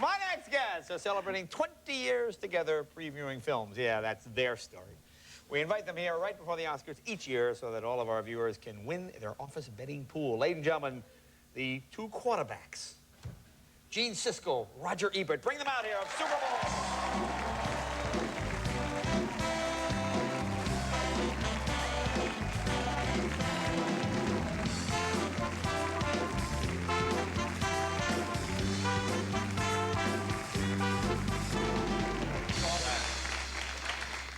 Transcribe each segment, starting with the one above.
My next guests are celebrating 20 years together previewing films. Yeah, that's their story. We invite them here right before the Oscars each year so that all of our viewers can win their office betting pool. Ladies and gentlemen, the two quarterbacks, Gene Siskel, Roger Ebert. Bring them out here of Super Bowl.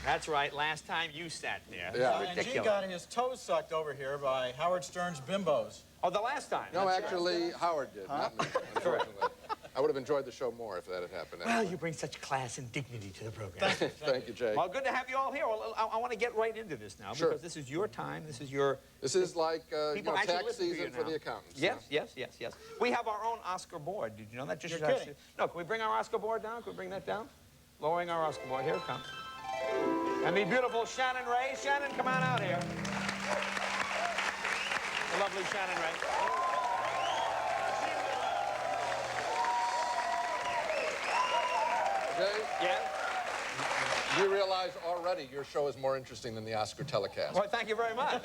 That's right. Last time you sat there. Yeah. And Gene got his toes sucked over here by Howard Stern's bimbos. Oh, the last time? No, actually, Howard did, not me, unfortunately. I would have enjoyed the show more if that had happened. Well, you bring such class and dignity to the program. Thank you, Jay. Well, good to have you all here. Well, I want to get right into this now because this is your time. This is your... This is like People tax season for the accountants. Yes, yes. We have our own Oscar board. Did you know that? Just You're kidding. No, can we bring our Oscar board down? Can we bring that down? Lowering our Oscar board. Here it comes. And the beautiful Shannon Ray. Shannon, come on out here. The lovely Shannon Ray. Jay? Yes? You realize already your show is more interesting than the Oscar telecast. Well, thank you very much.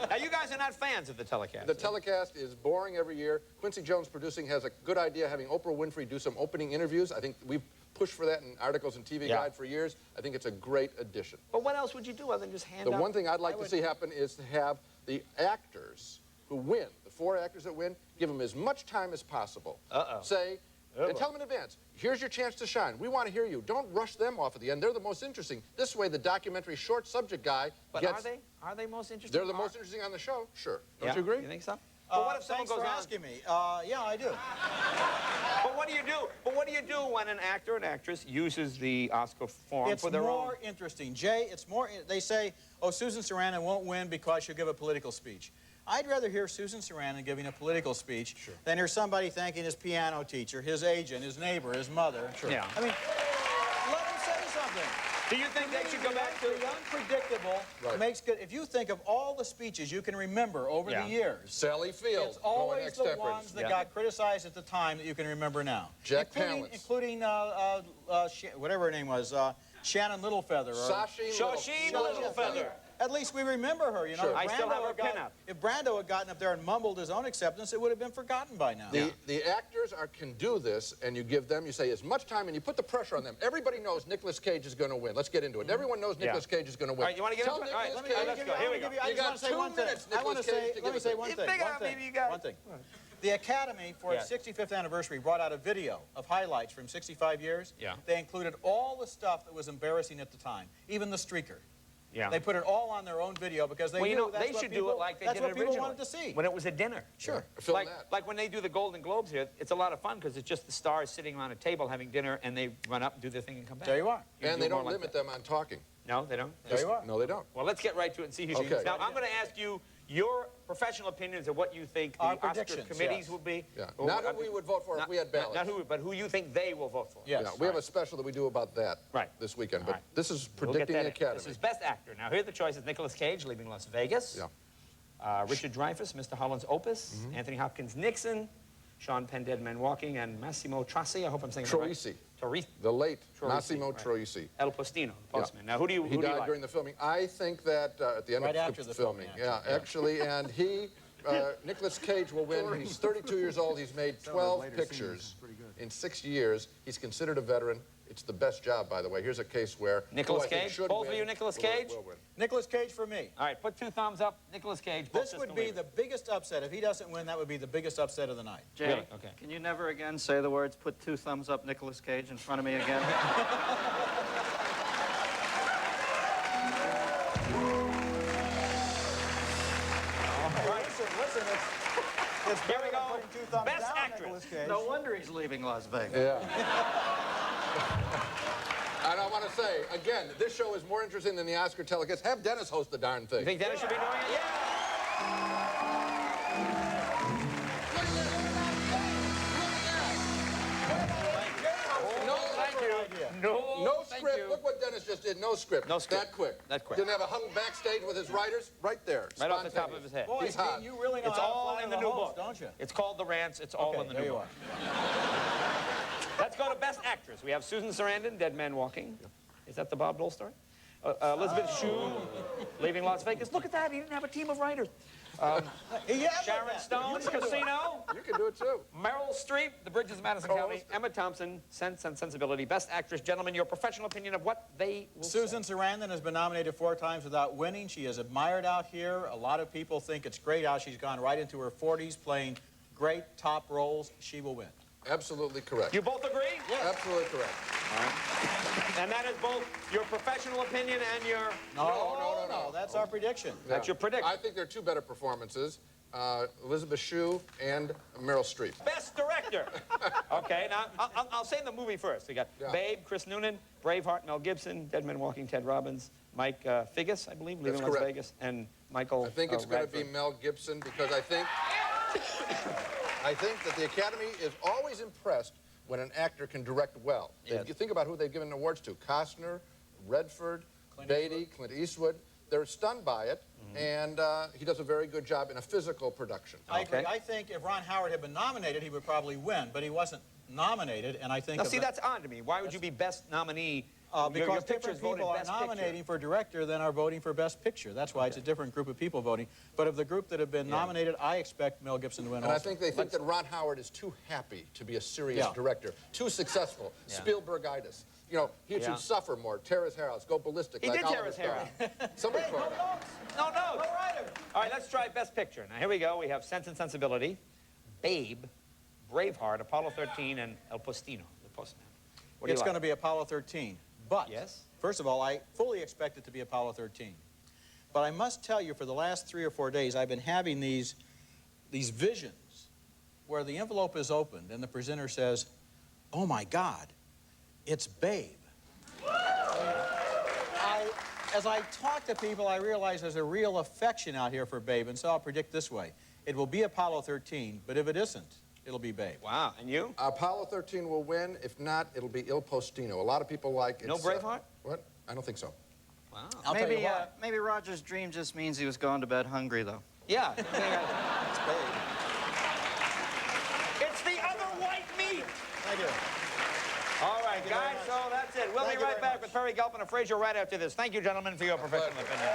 Now, you guys are not fans of the telecast. The telecast is boring every year. Quincy Jones Producing has a good idea having Oprah Winfrey do some opening interviews. I think we've pushed for that in articles and TV Guide for years. I think it's a great addition. But what else would you do other than just hand The out? one thing I'd like to see happen is to have the actors who win, the 4 actors that win, give them as much time as possible. Say, and tell them in advance, here's your chance to shine. We want to hear you. Don't rush them off at the end. They're the most interesting. This way, the documentary short subject guy gets... But are they most interesting? They're the most interesting on the show? Sure. Don't you agree? You think so? But what if someone Thanks goes for on? asking me. Yeah, I do. But what do you do? But what do you do when an actor and actress uses the Oscar form It's for their own? more interesting. Jay, it's more... They say, oh, Susan Sarandon won't win because she'll give a political speech. I'd rather hear Susan Sarandon giving a political speech than hear somebody thanking his piano teacher, his agent, his neighbor, his mother. Yeah. I mean, let them say something. Do you think they should go back to... The unpredictable makes good... If you think of all the speeches you can remember over the years... Sally Field. It's always the ones that got criticized at the time that you can remember now. Jack Palance. Including whatever her name was, Shannon Littlefeather. Shawsheen Littlefeather. At least we remember her, you know. Sure. I still have her pinup. If Brando had gotten up there and mumbled his own acceptance, it would have been forgotten by now. The actors can do this, and you give them, you say, as much time, and you put the pressure on them. Everybody knows Nicolas Cage is going to win. Let's get into it. Everyone knows Nicolas Cage is going to win. All right, you want to get into it? All right, let's go. Here we go. You got 2 minutes, Nicolas Cage, to Let me say one thing. One thing. The Academy, for its 65th anniversary, brought out a video of highlights from 65 years. Yeah. They included all the stuff that was embarrassing at the time, even the streaker. Yeah. They put it all on their own video because they knew that's they what should people, do it like they that's did what it people originally. wanted to see. When it was a dinner. Sure. Like when they do the Golden Globes here, it's a lot of fun because it's just the stars sitting around a table having dinner and they run up, do their thing, and come back. There you are. And they don't limit them on talking. No, they don't? There you are. No, they don't. Well, let's get right to it and see who's Now, I'm going to ask you your professional opinions of what you think the Oscar committees will be. Yeah. Not who we would vote for if we had ballots. Not who, but who you think they will vote for. Yes. Yeah, we have a special that we do about that this weekend, but this is predicting the Academy. This is Best Actor. Now, here are the choices. Nicolas Cage, Leaving Las Vegas. Yeah. Richard Dreyfuss, Mr. Holland's Opus. Anthony Hopkins, Nixon. Sean Penn, Dead Men Walking. And Massimo Troisi. I hope I'm saying that right. Troisi. The late Massimo Troisi. El Postino, Postman. Now, who do you like? He died during the filming. I think that at the end of the filming. Actually, and he... Nicolas Cage will win. He's 32 years old. He's made 12 pictures in 6 years. He's considered a veteran. It's the best job, by the way. Here's a case where Nicolas Cage. Both of you, Nicolas Cage. Nicolas Cage for me. All right, put 2 thumbs up. Nicolas Cage. This would be the biggest upset. If he doesn't win, that would be the biggest upset of the night. Jay, really? Okay. Can you never again say the words, put 2 thumbs up Nicolas Cage in front of me again? Listen, it's Here we go. putting 2 thumbs Best down, actress. Nicolas Cage. No wonder he's leaving Las Vegas. Yeah. And I want to say, again, this show is more interesting than the Oscar telecast. Have Dennis host the darn thing. You think Dennis should be doing it? Yeah! No script. Look what Dennis just did. No script. No script. That quick. That quick. Didn't have a hung backstage with his writers? Right there. Right off the top of his head. Boy, He's hot. you really know It's how to all fly in the the new host, book, don't you? It's called The Rants. It's all in the new there you book. are. Let's go to Best Actress. We have Susan Sarandon, Dead Man Walking. Is that the Bob Dole story? Elizabeth Shue, Leaving Las Vegas. Look at that, he didn't have a team of writers. Sharon Stone, Casino. You can do it too. Meryl Streep, The Bridges of Madison County. Emma Thompson, Sense and Sensibility. Best Actress. Gentlemen, your professional opinion of what they will Susan say. Sarandon has been nominated 4 times without winning. She is admired out here. A lot of people think it's great how she's gone right into her 40s playing great top roles. She will win. Absolutely correct. You both agree? Yes. Absolutely correct. All right. And that is both your professional opinion and your... No. That's our prediction. That's your prediction. I think there are 2 better performances, Elizabeth Shue and Meryl Streep. Best Director. Okay, now, I'll say the movie first. We got Babe, Chris Noonan, Braveheart, Mel Gibson, Dead Man Walking, Ted Robbins, Mike Figgis, I believe, Leaving Las Vegas, and Michael I think it's going to be Mel Gibson because I think that the Academy is always impressed when an actor can direct well. Yes. You think about who they've given awards to: Costner, Redford, Beatty, Clint Eastwood. They're stunned by it, and he does a very good job in a physical production. I agree. I think if Ron Howard had been nominated, he would probably win, but he wasn't nominated, and I think... Now, see, that's odd to me. Why would you be best nominee? Because your different voted people are Best nominating Picture. for director than are voting for Best Picture. That's why it's a different group of people voting. But of the group that have been nominated, I expect Mel Gibson to win And also. I think they think that Ron Howard is too happy to be a serious director, too successful, Spielbergitis. You know, he should suffer more, tear his hair out, go ballistic. He like did tear Oliver his hair Stone. Somebody call him. No. All right, let's try Best Picture. Now, here we go. We have Sense and Sensibility, Babe, Braveheart, Apollo 13, and El Postino, the Postman. What do you It's like? going to be Apollo 13. But, Yes? first of all, I fully expect it to be Apollo 13. But I must tell you, for the last 3 or 4 days, I've been having these visions where the envelope is opened and the presenter says, "Oh my God, it's Babe." As I talk to people, I realize there's a real affection out here for Babe, and so I'll predict this way. It will be Apollo 13, but if it isn't, it'll be Babe. Wow, and you? Apollo 13 will win. If not, it'll be Il Postino. A lot of people like it. No Braveheart? What? I don't think so. Wow. I'll tell you why. Maybe Roger's dream just means he was going to bed hungry, though. Yeah. It's Babe. It's the other white meat. Thank you. All right, guys, so that's it. We'll be right back with Perry Gelpin and Frazier right after this. Thank you, gentlemen, for your professional opinion.